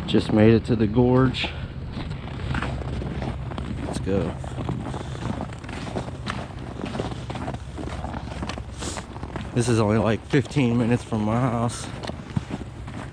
Just made it to the gorge. Let's go. This is only like 15 minutes from my house.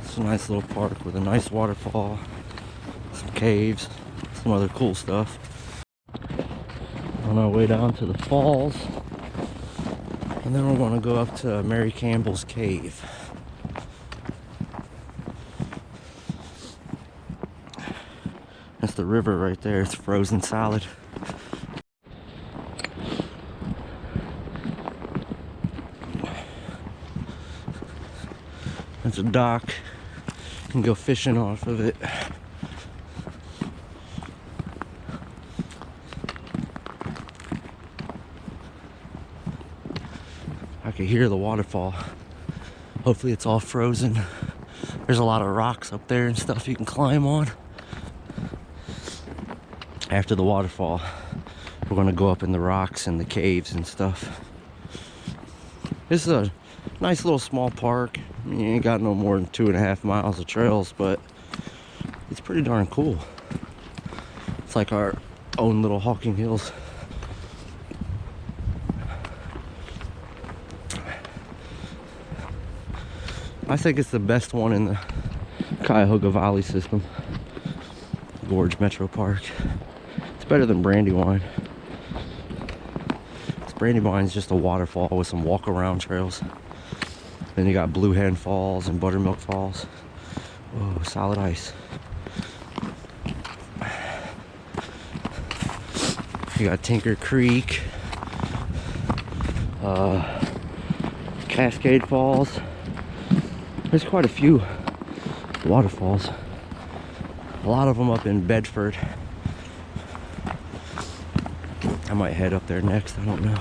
It's a nice little park with a nice waterfall, some caves, some other cool stuff. On our way down to the falls, and then we're going to go up to Mary Campbell's cave. That's the river right there. It's frozen solid. There's a dock. You can go fishing off of it. I can hear the waterfall. Hopefully it's all frozen. There's a lot of rocks up there and stuff you can climb on. After the waterfall, we're gonna go up in the rocks and the caves and stuff. This is a nice little small park. I mean, you ain't got no more than 2.5 miles of trails, but it's pretty darn cool. It's like our own little Hawking Hills. I think it's the best one in the Cuyahoga Valley system. Gorge Metro Park. It's better than Brandywine. Brandywine's just a waterfall with some walk around trails. Then you got Blue Hen Falls and Buttermilk Falls. Whoa, solid ice. You got Tinker Creek, Cascade Falls. There's quite a few waterfalls. A lot of them up in Bedford. I might head up there next, I don't know.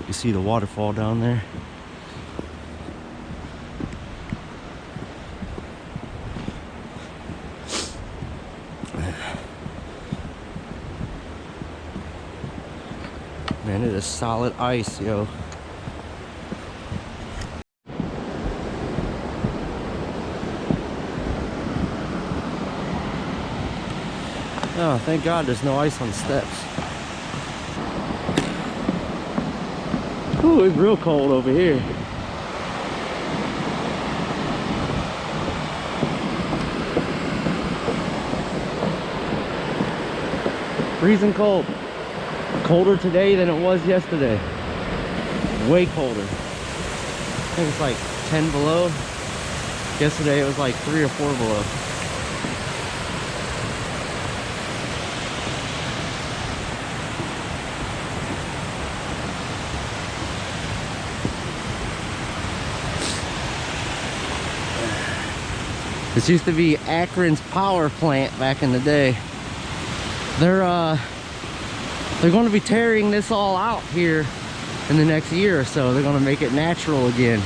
You see the waterfall down there? Man, it is solid ice, yo. Oh, thank God there's no ice on the steps. Ooh, it's real cold over here. Freezing cold. Colder today than it was yesterday. Way colder. I think it's like 10 below. Yesterday it was like 3 or 4 below. This used to be Akron's power plant back in the day. They're going to be tearing this all out here in the next year or so. They're going to make it natural again.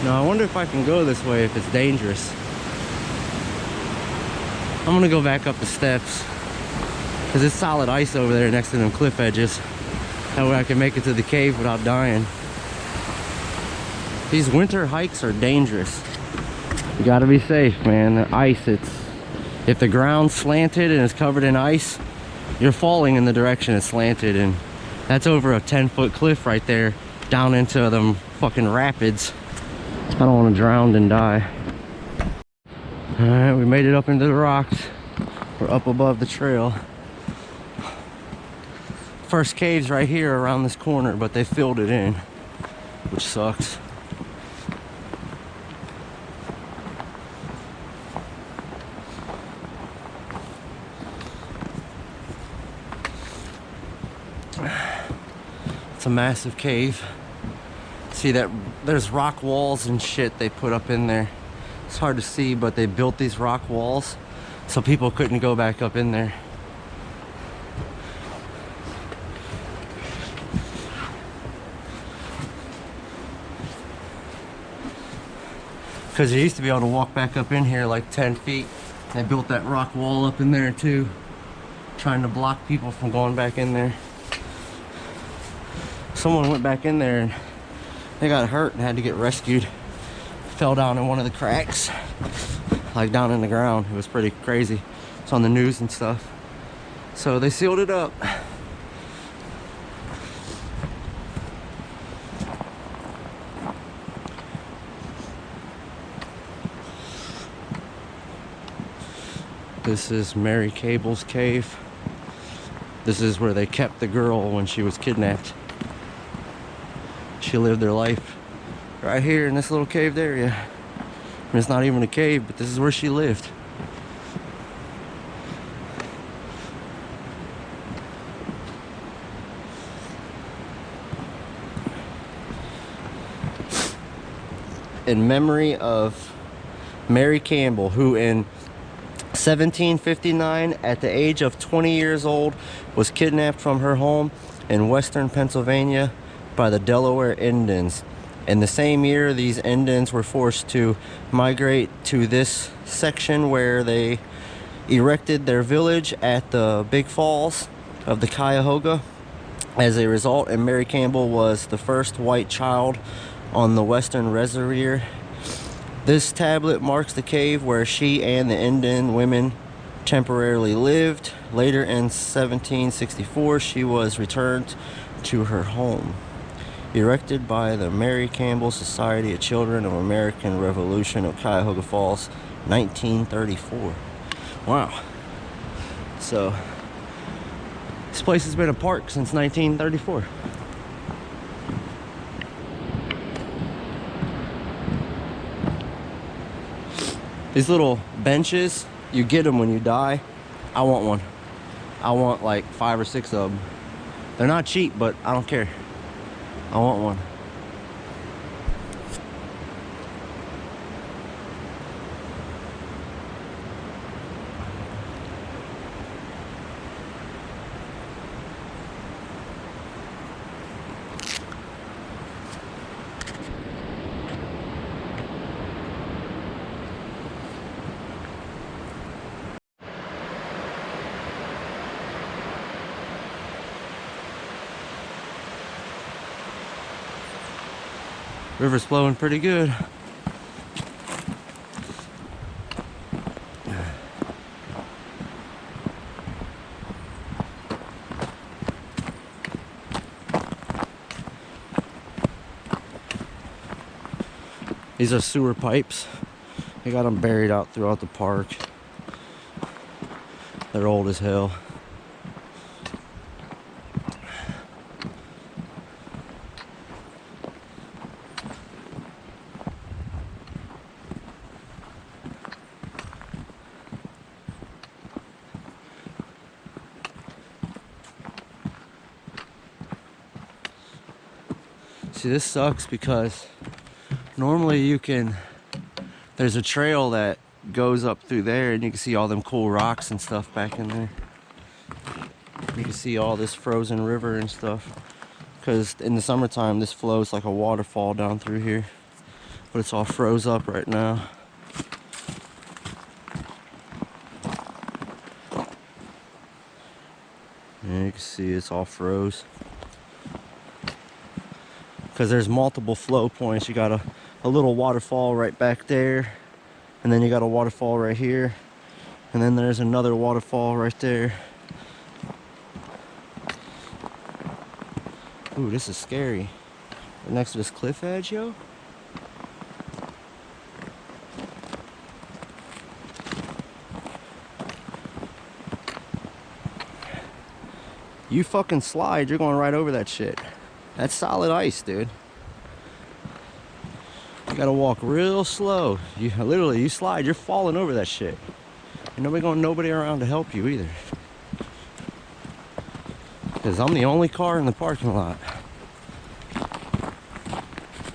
Now I wonder if I can go this way, if it's dangerous. I'm gonna go back up the steps because it's solid ice over there next to them cliff edges. That way I can make it to the cave without dying. These winter hikes are dangerous. You gotta be safe, man. The ice, if the ground's slanted and it's covered in ice, you're falling in the direction it's slanted, and that's over a 10-foot cliff right there down into them fucking rapids. I don't want to drown and die. Alright, we made it up into the rocks. We're up above the trail. First cave's right here around this corner, but they filled it in, which sucks. It's a massive cave. See that there's rock walls and shit they put up in there. It's hard to see, but they built these rock walls so people couldn't go back up in there. Because you used to be able to walk back up in here like 10 feet. They built that rock wall up in there too, trying to block people from going back in there. Someone went back in there and they got hurt and had to get rescued. Fell down in one of the cracks, like down in the ground. It was pretty crazy. It's on the news and stuff. So they sealed it up. This is Mary Cable's cave. This is where they kept the girl when she was kidnapped. She lived her life right here in this little caved area. And it's not even a cave, but this is where she lived. In memory of Mary Campbell, who in 1759, at the age of 20 years old, was kidnapped from her home in western Pennsylvania by the Delaware Indians. In the same year, these Indians were forced to migrate to this section where they erected their village at the big falls of the Cuyahoga. As a result, and Mary Campbell was the first white child on the western reservoir. This tablet marks the cave where she and the Indian women temporarily lived. Later in 1764, she was returned to her home. Erected by the Mary Campbell Society of Children of American Revolution of Cuyahoga Falls, 1934. Wow. So, this place has been a park since 1934. These little benches, you get them when you die. I want one. I want like 5 or 6 of them. They're not cheap, but I don't care. I want one. River's flowing pretty good. These are sewer pipes. They got them buried out throughout the park. They're old as hell. See, this sucks because normally there's a trail that goes up through there and you can see all them cool rocks and stuff back in there. You can see all this frozen river and stuff because in the summertime this flows like a waterfall down through here. but it's all froze up right now. And you can see it's all froze. Because there's multiple flow points. You got a little waterfall right back there. And then you got a waterfall right here. And then there's another waterfall right there. Ooh, this is scary. Right next to this cliff edge, yo. You fucking slide, you're going right over that shit. That's solid ice, dude. You gotta walk real slow. You literally, you slide, you're falling over that shit. And nobody around to help you either. Because I'm the only car in the parking lot.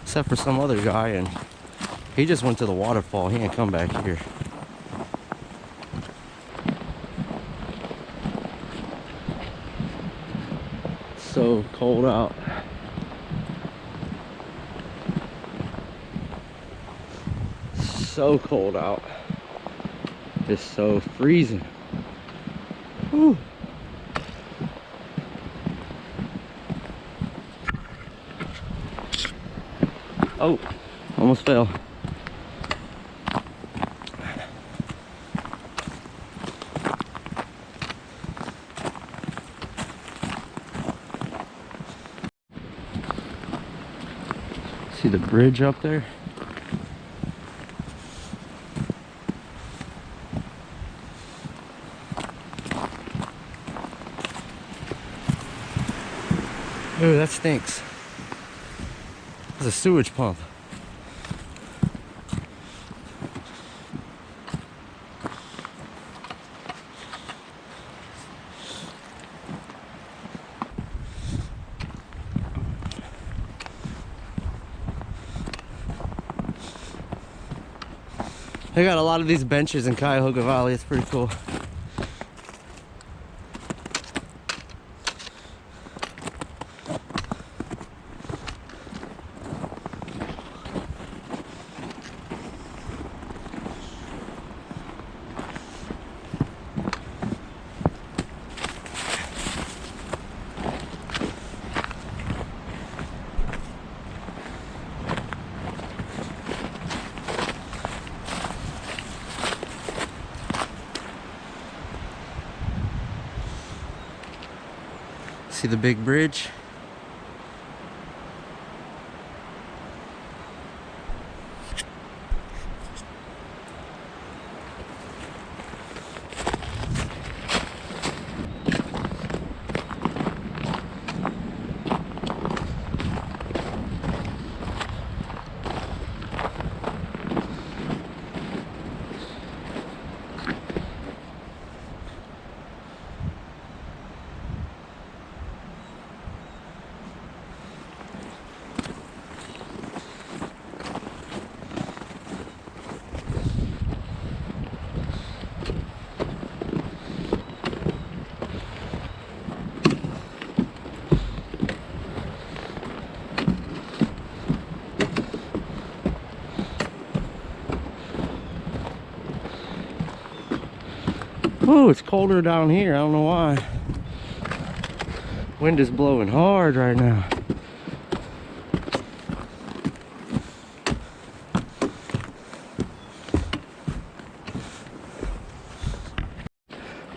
Except for some other guy, and he just went to the waterfall. He ain't come back here. So cold out. So cold out. Just so freezing. Whew. Oh, almost fell. See the bridge up there? Ooh, that stinks. It's a sewage pump. They got a lot of these benches in Cuyahoga Valley. It's pretty cool. See the big bridge? Oh, it's colder down here. I don't know why. Wind is blowing hard right now.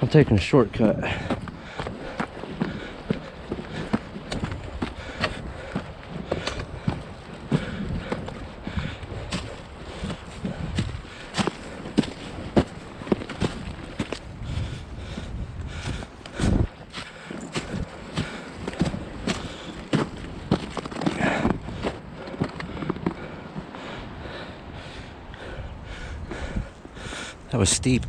I'm taking a shortcut. That was steep.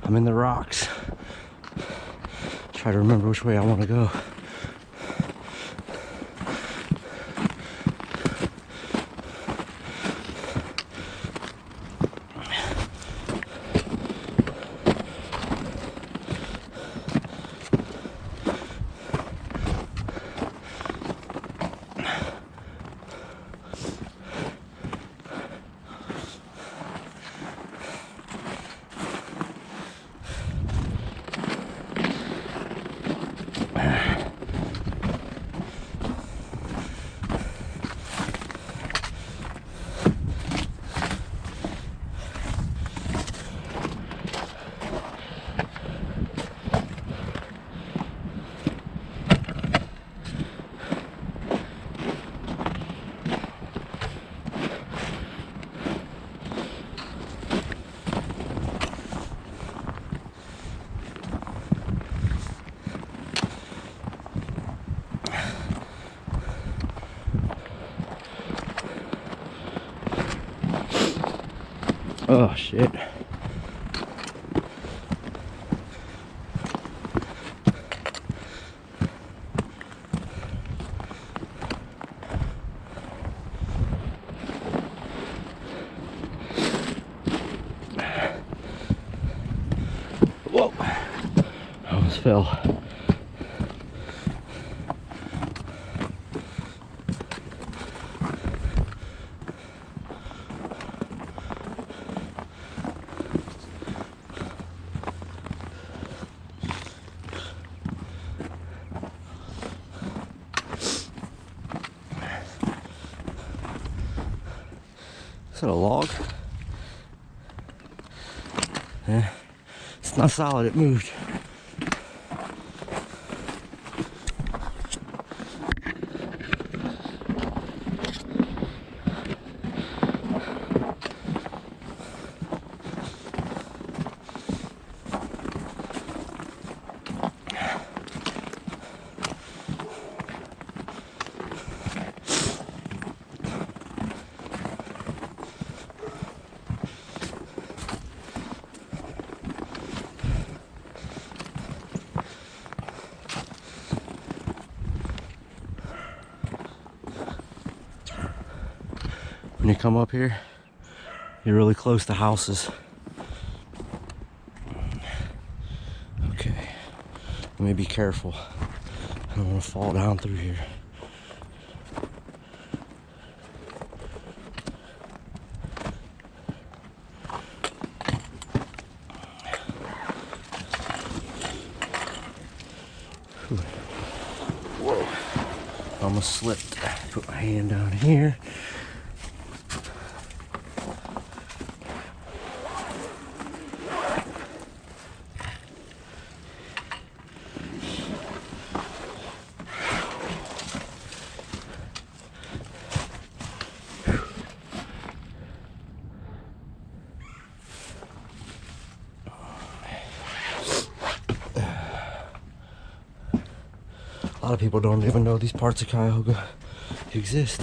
I'm in the rocks. Try to remember which way I want to go. Oh shit. Whoa. I almost fell. Is that a log? Yeah. It's not solid, it moved. When you come up here, you're really close to houses. Okay, let me be careful. I don't want to fall down through here. Whoa, almost slipped. Put my hand down here. A lot of people don't even know these parts of Cuyahoga exist.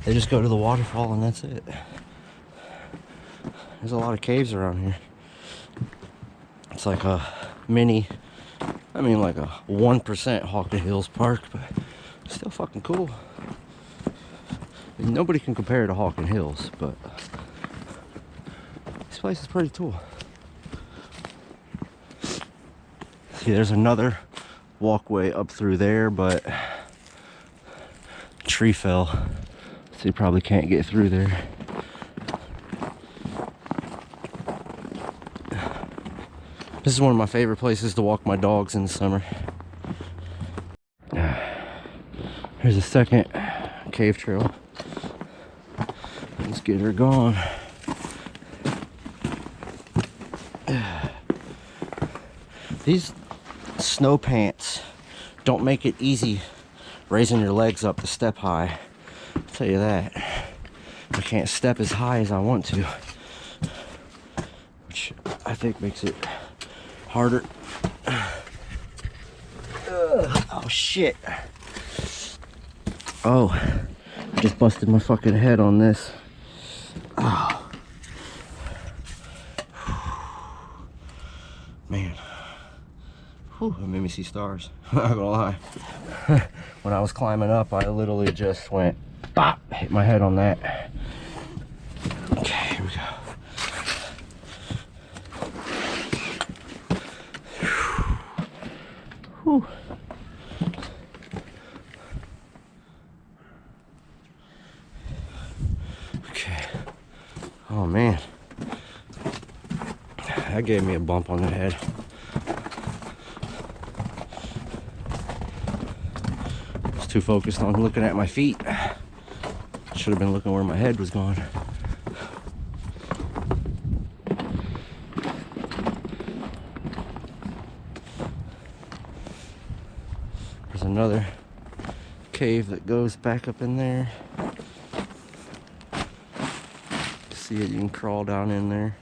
They just go to the waterfall and that's it. There's a lot of caves around here. It's like a mini, like a 1% Hawken Hills Park, but still fucking cool. And nobody can compare it to Hawken Hills, but this place is pretty cool. See, there's another walkway up through there, but tree fell, so you probably can't get through there. This is one of my favorite places to walk my dogs in the summer. Here's a second cave trail. Let's get her gone. These snow pants don't make it easy raising your legs up to step high. I'll tell you that. I can't step as high as I want to, which I think makes it harder. Oh shit. Oh, I just busted my fucking head on this. Oh. Man, whew, it made me see stars. I'm not gonna lie. When I was climbing up, I literally just went bop, hit my head on that. Okay, here we go. Whew. Okay. Oh man, that gave me a bump on the head. I was too focused on looking at my feet. Should have been looking where my head was going. There's another cave that goes back up in there. See it, you can crawl down in there,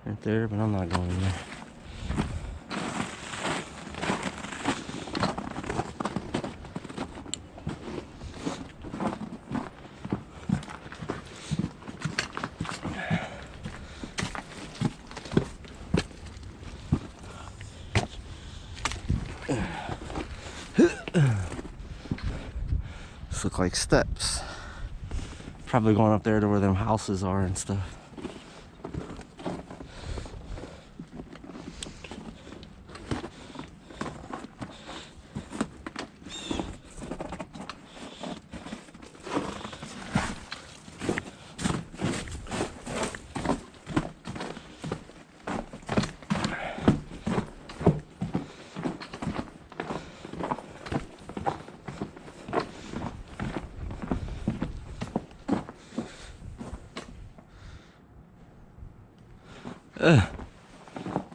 right there, but I'm not going in there. This look like steps. Probably going up there to where them houses are and stuff.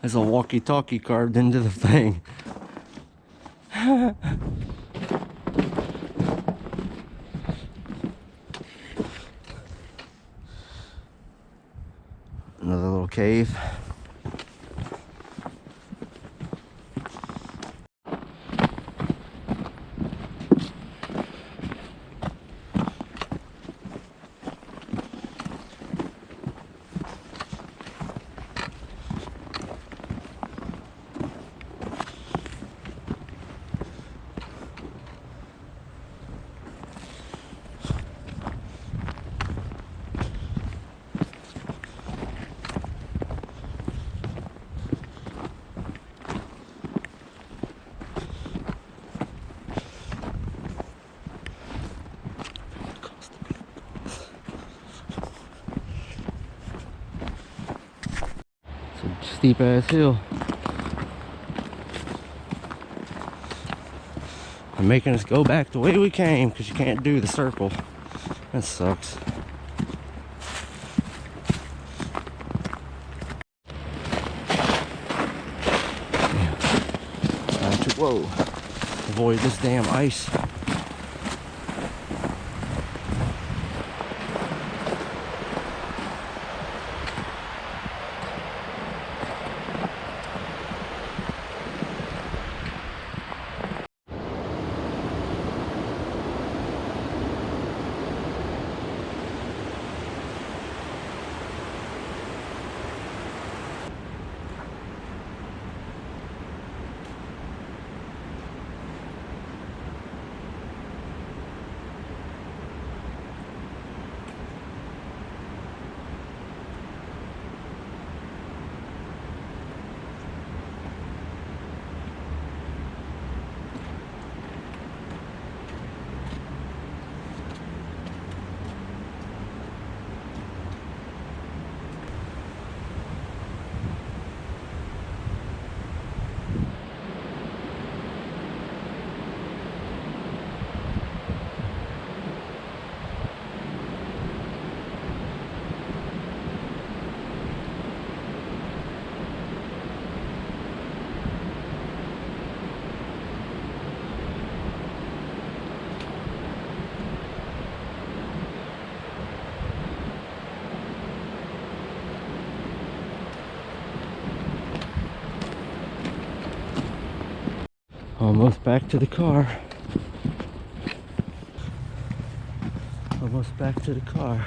There's a walkie-talkie carved into the thing. Another little cave. Steep ass hill. I'm making us go back the way we came because you can't do the circle. That sucks. Whoa. Avoid this damn ice. Almost back to the car. Almost back to the car.